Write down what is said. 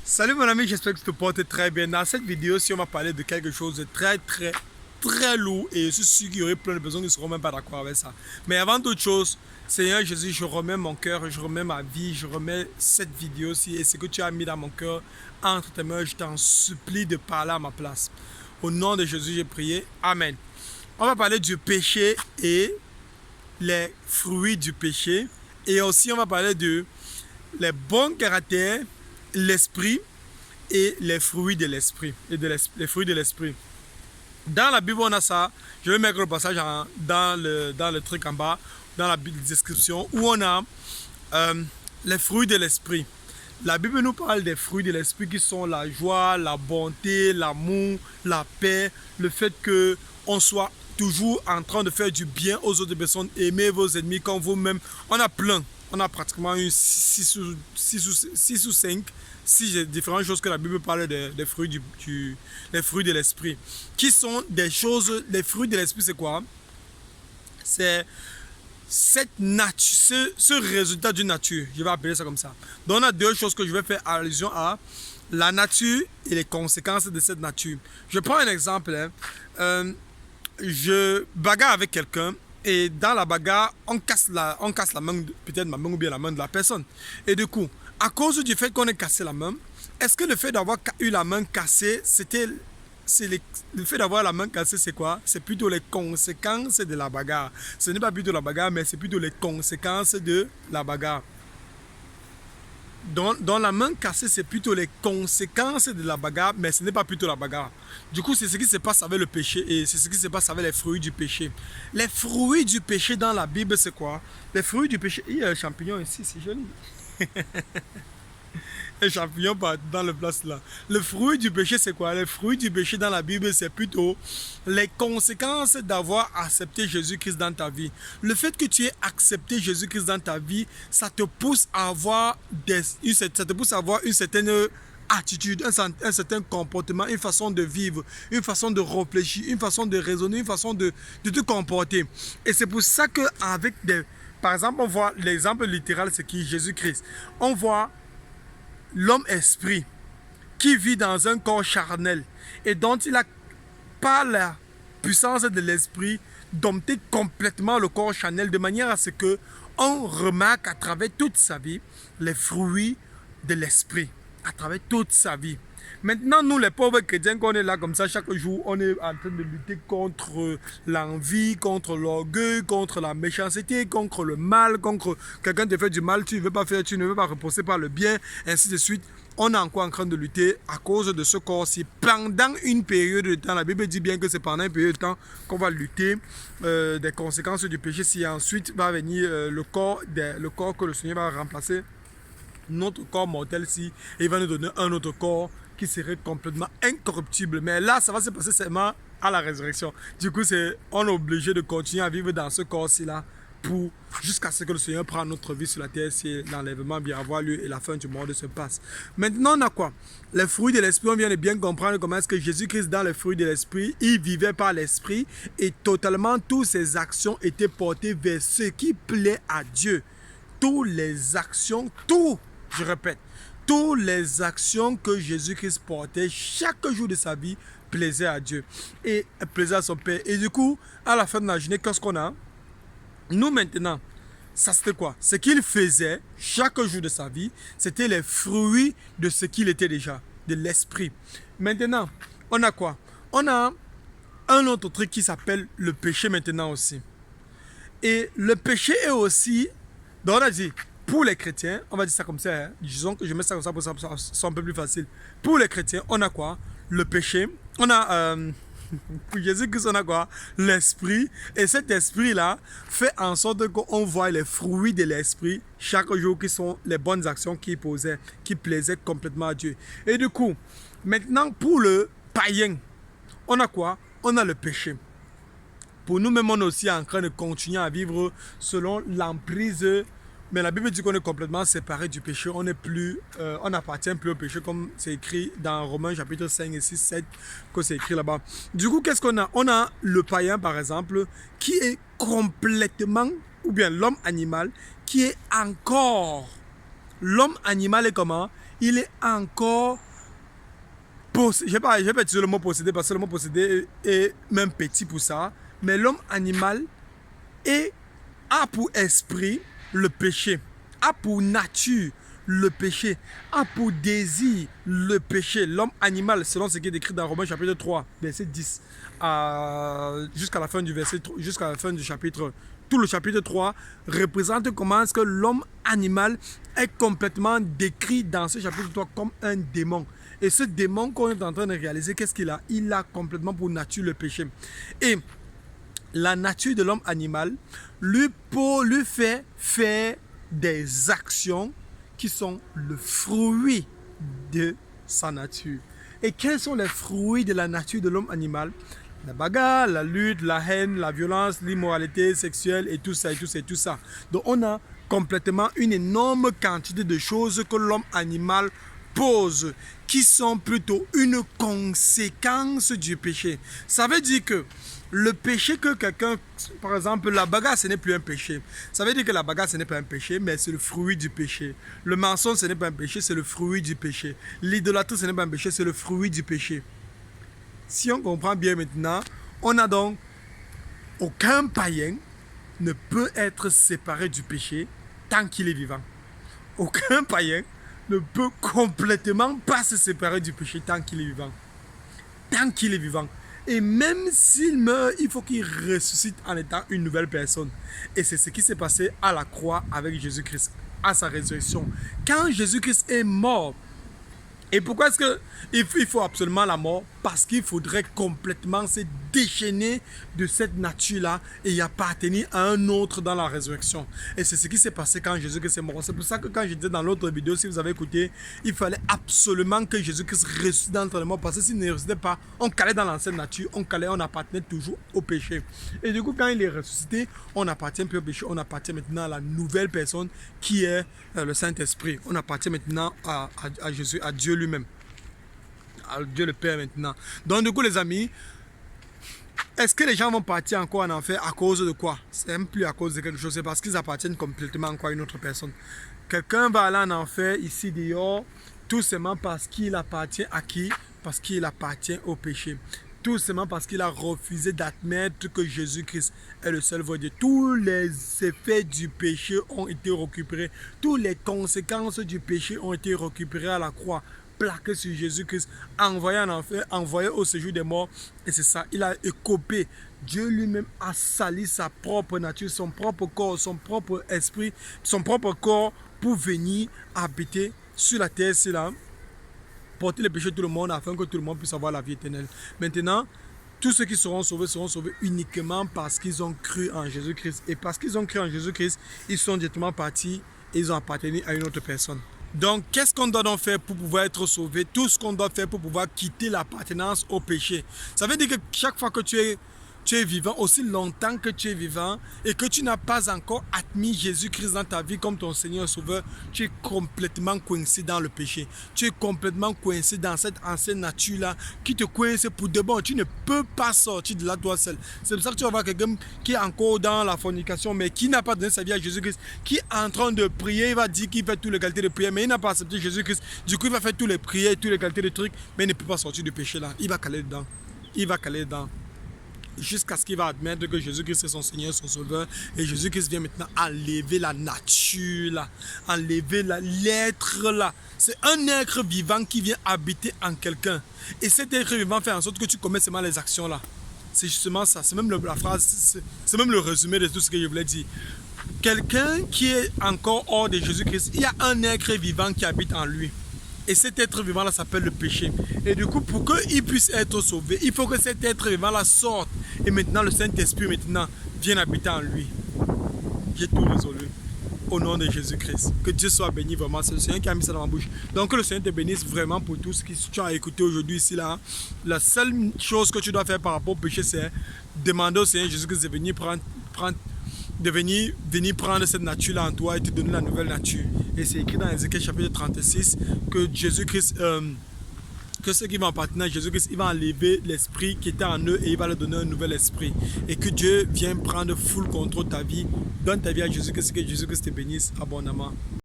Salut mon ami, j'espère que tu te portes très bien. Dans cette vidéo, si on va parler de quelque chose de très lourd et je suis sûr qu'il y aurait plein de personnes qui ne seront même pas d'accord avec ça. Mais avant toute chose, Seigneur Jésus, je remets mon cœur, je remets ma vie, je remets cette vidéo-ci et ce que tu as mis dans mon cœur entre tes mains, je t'en supplie de parler à ma place. Au nom de Jésus, j'ai prié. Amen. On va parler du péché et les fruits du péché. Et aussi, on va parler de les bons caractères, l'esprit et les fruits de l'esprit. Les fruits de l'esprit. Dans la Bible, on a ça. Je vais mettre le passage dans le truc en bas, dans la description, où on a les fruits de l'esprit. La Bible nous parle des fruits de l'esprit qui sont la joie, la bonté, l'amour, la paix, le fait que on soit toujours en train de faire du bien aux autres personnes, aimer vos ennemis comme vous-même. On a plein. On a pratiquement 6 ou 5 différentes choses que la Bible parle des fruits, les fruits de l'esprit. Qui sont des choses, les fruits de l'esprit, c'est quoi? C'est cette nature, ce résultat d'une nature, je vais appeler ça comme ça. Donc on a deux choses que je vais faire allusion à, la nature et les conséquences de cette nature. Je prends un exemple, je bagarre avec quelqu'un et dans la bagarre, on casse la main, peut-être ma main ou bien la main de la personne. Et du coup, à cause du fait qu'on ait cassé la main, est-ce que le fait d'avoir eu la main cassée, le fait d'avoir la main cassée, c'est quoi? C'est plutôt les conséquences de la bagarre. Ce n'est pas plutôt la bagarre, mais c'est plutôt les conséquences de la bagarre. Dans la main cassée, c'est plutôt les conséquences de la bagarre, mais ce n'est pas plutôt la bagarre. Du coup, c'est ce qui se passe avec le péché et c'est ce qui se passe avec les fruits du péché. Les fruits du péché dans la Bible, c'est quoi? Les fruits du péché. Il y a un champignon ici, c'est joli. Un champignon dans le place là. Le fruit du péché, c'est quoi? Le fruit du péché dans la Bible, c'est plutôt les conséquences d'avoir accepté Jésus-Christ dans ta vie. Le fait que tu aies accepté Jésus-Christ dans ta vie, ça te pousse à avoir une certaine attitude, un certain comportement, une façon de vivre, une façon de réfléchir, une façon de raisonner, une façon de te comporter. Et c'est pour ça que par exemple, on voit l'exemple littéral, c'est qui? Jésus-Christ. On voit l'homme esprit qui vit dans un corps charnel et dont il a, par la puissance de l'esprit, dompté complètement le corps charnel de manière à ce que on remarque à travers toute sa vie les fruits de l'esprit, à travers toute sa vie. Maintenant, nous les pauvres chrétiens, qu'on est là comme ça chaque jour, on est en train de lutter contre l'envie, contre l'orgueil, contre la méchanceté, contre le mal, contre quelqu'un te fait du mal, tu ne veux pas faire, tu ne veux pas reposer par le bien, ainsi de suite. On est encore en train de lutter à cause de ce corps-ci. Pendant une période de temps, la Bible dit bien que c'est pendant une période de temps qu'on va lutter des conséquences du péché. Si ensuite va venir le corps que le Seigneur va remplacer notre corps mortel, si il va nous donner un autre corps qui serait complètement incorruptible. Mais là, ça va se passer seulement à la résurrection. Du coup, on est obligé de continuer à vivre dans ce corps-ci là jusqu'à ce que le Seigneur prenne notre vie sur la terre, si l'enlèvement vient avoir lieu et la fin du monde se passe. Maintenant, on a quoi? Les fruits de l'esprit, on vient de bien comprendre comment est-ce que Jésus-Christ, dans les fruits de l'esprit, il vivait par l'esprit et totalement toutes ses actions étaient portées vers ce qui plaît à Dieu. Toutes les actions, je répète, toutes les actions que Jésus-Christ portait chaque jour de sa vie plaisaient à Dieu et plaisaient à son Père. Et du coup, à la fin de la journée, qu'est-ce qu'on a? Nous maintenant, ça c'était quoi? Ce qu'il faisait chaque jour de sa vie, c'était les fruits de ce qu'il était déjà, de l'esprit. Maintenant, on a quoi? On a un autre truc qui s'appelle le péché maintenant aussi. Et le péché est aussi, donc on a dit, pour les chrétiens, on va dire ça comme ça, hein, disons que je mets ça comme ça pour que ça soit un peu plus facile. Pour les chrétiens, on a quoi? Le péché, on a... pour Jésus-Christ, on a quoi? L'esprit. Et cet esprit-là fait en sorte qu'on voit les fruits de l'esprit chaque jour qui sont les bonnes actions qu'il posait, qui plaisaient complètement à Dieu. Et du coup, maintenant pour le païen, on a quoi? On a le péché. Pour nous-mêmes, on est aussi en train de continuer à vivre selon l'emprise. Mais la Bible dit qu'on est complètement séparé du péché. On n'appartient plus au péché, comme c'est écrit dans Romains chapitre 5 et 6, 7, que c'est écrit là-bas. Du coup, qu'est-ce qu'on a? On a le païen, par exemple, qui est complètement, ou bien l'homme animal, qui est encore. L'homme animal est comment? il est encore je vais pas utiliser le mot possédé parce que le mot possédé est même petit pour ça, mais l'homme animal a pour esprit le péché, a pour nature le péché, a pour désir le péché. L'homme animal, selon ce qui est décrit dans Romains chapitre 3, verset 10, jusqu'à la fin du jusqu'à la fin du chapitre, tout le chapitre 3 représente comment est-ce que l'homme animal est complètement décrit dans ce chapitre 3 comme un démon. Et ce démon qu'on est en train de réaliser, qu'est-ce qu'il a? Il a complètement pour nature le péché. Et la nature de l'homme animal lui fait faire des actions qui sont le fruit de sa nature. Et quels sont les fruits de la nature de l'homme animal? La bagarre, la lutte, la haine, la violence, l'immoralité sexuelle et tout ça, et tout ça, et tout ça. Donc on a complètement une énorme quantité de choses que l'homme animal pose, qui sont plutôt une conséquence du péché. Ça veut dire que le péché que quelqu'un, par exemple, la bagarre, ce n'est plus un péché. Ça veut dire que la bagarre, ce n'est pas un péché, mais c'est le fruit du péché. Le mensonge, ce n'est pas un péché, c'est le fruit du péché. L'idolâtrie, ce n'est pas un péché, c'est le fruit du péché. Si on comprend bien maintenant, on a donc aucun païen ne peut être séparé du péché tant qu'il est vivant. Aucun païen ne peut complètement pas se séparer du péché tant qu'il est vivant. Tant qu'il est vivant. Et même s'il meurt, il faut qu'il ressuscite en étant une nouvelle personne. Et c'est ce qui s'est passé à la croix avec Jésus-Christ, à sa résurrection. Quand Jésus-Christ est mort, et pourquoi est-ce qu'il faut absolument la mort? Parce qu'il faudrait complètement se déchaîner de cette nature-là et y appartenir à un autre dans la résurrection. Et c'est ce qui s'est passé quand Jésus-Christ est mort. C'est pour ça que quand je disais dans l'autre vidéo, si vous avez écouté, il fallait absolument que Jésus-Christ ressuscite d'entre les morts. Parce que s'il ne ressuscitait pas, on calait dans l'ancienne nature, on appartenait toujours au péché. Et du coup, quand il est ressuscité, on appartient plus au péché, on appartient maintenant à la nouvelle personne qui est le Saint-Esprit. On appartient maintenant à Jésus, à Dieu lui-même. À Dieu le Père maintenant. Donc du coup les amis, est-ce que les gens vont partir encore en enfer à cause de quoi? C'est même plus à cause de quelque chose, c'est parce qu'ils appartiennent complètement encore à une autre personne. Quelqu'un va aller en enfer ici dehors, tout simplement parce qu'il appartient à qui? Parce qu'il appartient au péché. Tout simplement parce qu'il a refusé d'admettre que Jésus-Christ est le seul vrai Dieu. Tous les effets du péché ont été récupérés. Toutes les conséquences du péché ont été récupérées à la croix, plaqué sur Jésus-Christ, envoyé en enfer, envoyé au séjour des morts. Et c'est ça, il a écopé. Dieu lui-même a sali sa propre nature, son propre corps, son propre esprit, son propre corps pour venir habiter sur la terre, c'est là, porter les péchés de tout le monde afin que tout le monde puisse avoir la vie éternelle. Maintenant, tous ceux qui seront sauvés uniquement parce qu'ils ont cru en Jésus-Christ. Et parce qu'ils ont cru en Jésus-Christ, ils sont directement partis et ils ont appartenu à une autre personne. Donc, qu'est-ce qu'on doit donc faire pour pouvoir être sauvé? Tout ce qu'on doit faire pour pouvoir quitter l'appartenance au péché. Ça veut dire que chaque fois que tu es vivant, aussi longtemps que tu es vivant et que tu n'as pas encore admis Jésus-Christ dans ta vie comme ton Seigneur Sauveur, tu es complètement coincé dans le péché. Tu es complètement coincé dans cette ancienne nature-là qui te coince pour de bon. Tu ne peux pas sortir de là toi seul. C'est pour ça que tu vas voir quelqu'un qui est encore dans la fornication, mais qui n'a pas donné sa vie à Jésus-Christ, qui est en train de prier, il va dire qu'il fait toutes les qualités de prière, mais il n'a pas accepté Jésus-Christ. Du coup, il va faire toutes les prières, toutes les qualités de trucs, mais il ne peut pas sortir du péché-là. Il va caler dedans. Il va caler dedans. Jusqu'à ce qu'il va admettre que Jésus-Christ est son Seigneur, son Sauveur. Et Jésus-Christ vient maintenant enlever la nature là, enlever l'être là. C'est un être vivant qui vient habiter en quelqu'un. Et cet être vivant fait en sorte que tu commets seulement les actions là. C'est justement ça. C'est même la phrase, c'est même le résumé de tout ce que je voulais dire. Quelqu'un qui est encore hors de Jésus-Christ, il y a un être vivant qui habite en lui. Et cet être vivant-là s'appelle le péché. Et du coup, pour qu'il puisse être sauvé, il faut que cet être vivant-là sorte. Et maintenant, le Saint-Esprit maintenant vient habiter en lui. J'ai tout résolu. Au nom de Jésus-Christ. Que Dieu soit béni vraiment. C'est le Seigneur qui a mis ça dans ma bouche. Donc que le Seigneur te bénisse vraiment pour tout ce que tu as écouté aujourd'hui ici là. La seule chose que tu dois faire par rapport au péché, c'est demander au Seigneur Jésus-Christ de venir venir prendre cette nature-là en toi et te donner la nouvelle nature. Et c'est écrit dans Ézéchiel chapitre 36 que Jésus-Christ, que ceux qui vont appartenir à Jésus-Christ, il va enlever l'esprit qui était en eux et il va leur donner un nouvel esprit. Et que Dieu vienne prendre full contrôle de ta vie. Donne ta vie à Jésus-Christ, que Jésus-Christ te bénisse abondamment.